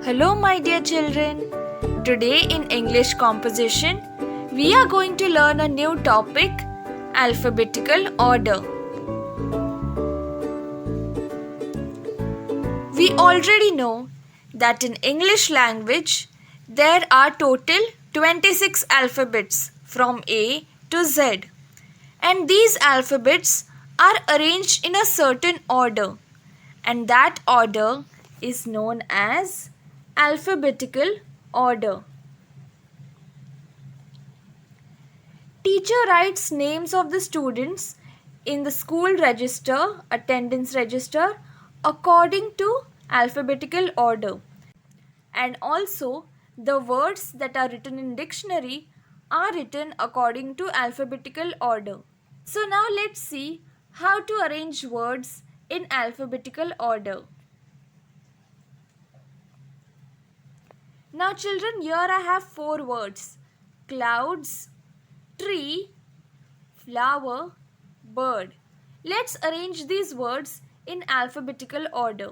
Hello, my dear children. Today in English composition, we are going to learn a new topic, alphabetical order. We already know that in English language, there are total 26 alphabets from A to Z. And these alphabets are arranged in a certain order. And that order is known as alphabetical order. Teacher writes names of the students in the school register, attendance register, according to alphabetical order. And also the words that are written in dictionary are written according to alphabetical order. So now let's see how to arrange words in alphabetical order. Now children, here I have 4 words: clouds, tree, flower, bird. Let's arrange these words in alphabetical order.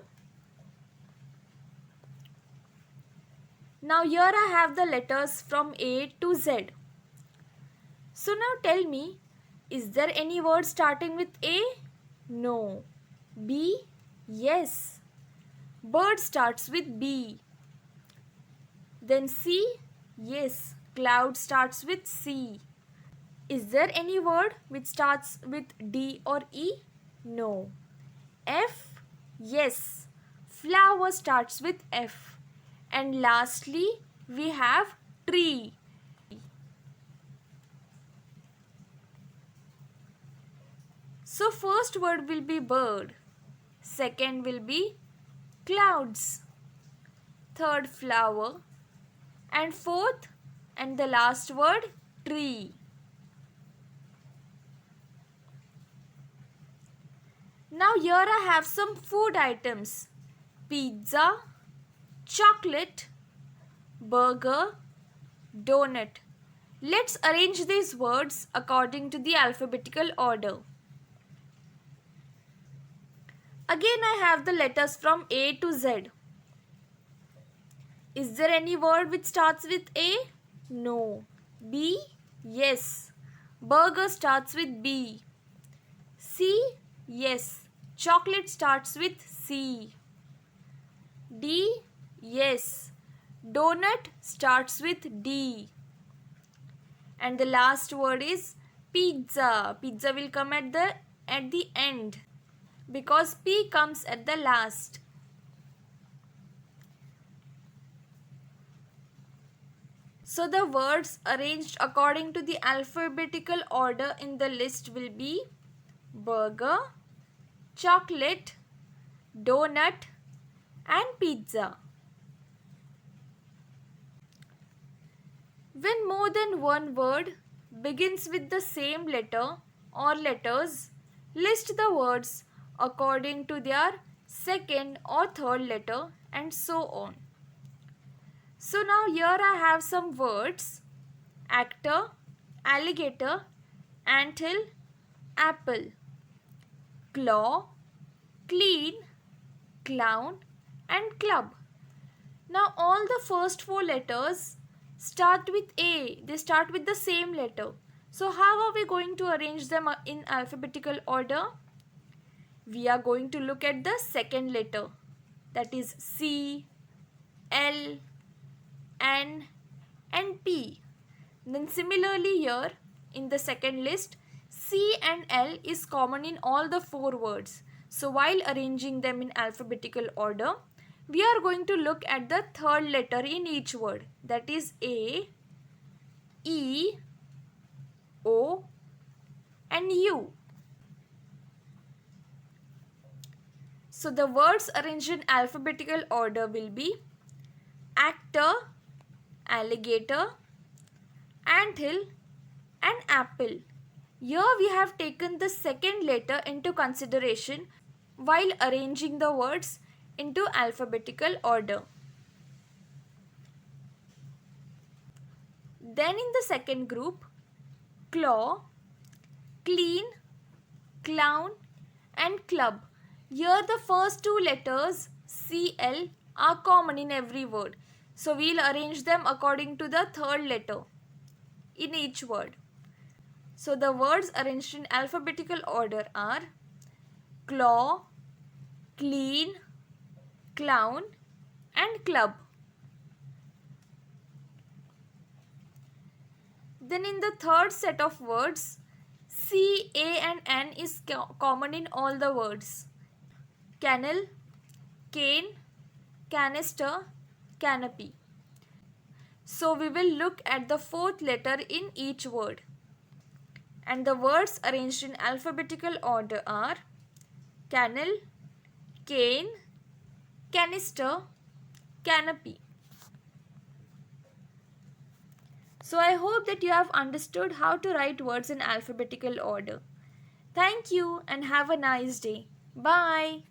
Now here I have the letters from A to Z. So now tell me, is there any word starting with A? No. B? Yes. Bird starts with B. Then C? Yes. Cloud starts with C. Is there any word which starts with D or E? No. F? Yes. Flower starts with F. And lastly, we have tree. So first word will be bird. Second will be clouds. Third flower. And fourth and the last word tree. Now here I have some food items: pizza, chocolate, burger, donut. Let's arrange these words according to the alphabetical order. Again I have the letters from A to Z. Is there any word which starts with A? No. B? Yes. Burger starts with B. C? Yes. Chocolate starts with C. D? Yes. Donut starts with D. And the last word is pizza. Pizza will come at the end because P comes at the last. So the words arranged according to the alphabetical order in the list will be burger, chocolate, donut and pizza. When more than one word begins with the same letter or letters, list the words according to their second or third letter and so on. So now here I have some words: actor, alligator, anthill, apple, claw, clean, clown and club. Now all the first 4 letters start with A. They start with the same letter. So how are we going to arrange them in alphabetical order? We are going to look at the second letter, that is C, L, N and P. Then similarly here in the second list, C and L is common in all the 4 words. So while arranging them in alphabetical order, we are going to look at the third letter in each word, that is A, E, O and U. So the words arranged in alphabetical order will be actor, alligator, anthill and apple. Here we have taken the second letter into consideration while arranging the words into alphabetical order. Then in the second group, claw, clean, clown and club. Here the first 2 letters CL are common in every word. So we'll arrange them according to the third letter in each word. So the words arranged in alphabetical order are claw, clean, clown and club. Then in the third set of words, C, A and N is common in all the words. Kennel, cane, canister, canopy. So we will look at the fourth letter in each word. And the words arranged in alphabetical order are kennel, cane, canister, canopy. So I hope that you have understood how to write words in alphabetical order. Thank you and have a nice day. Bye.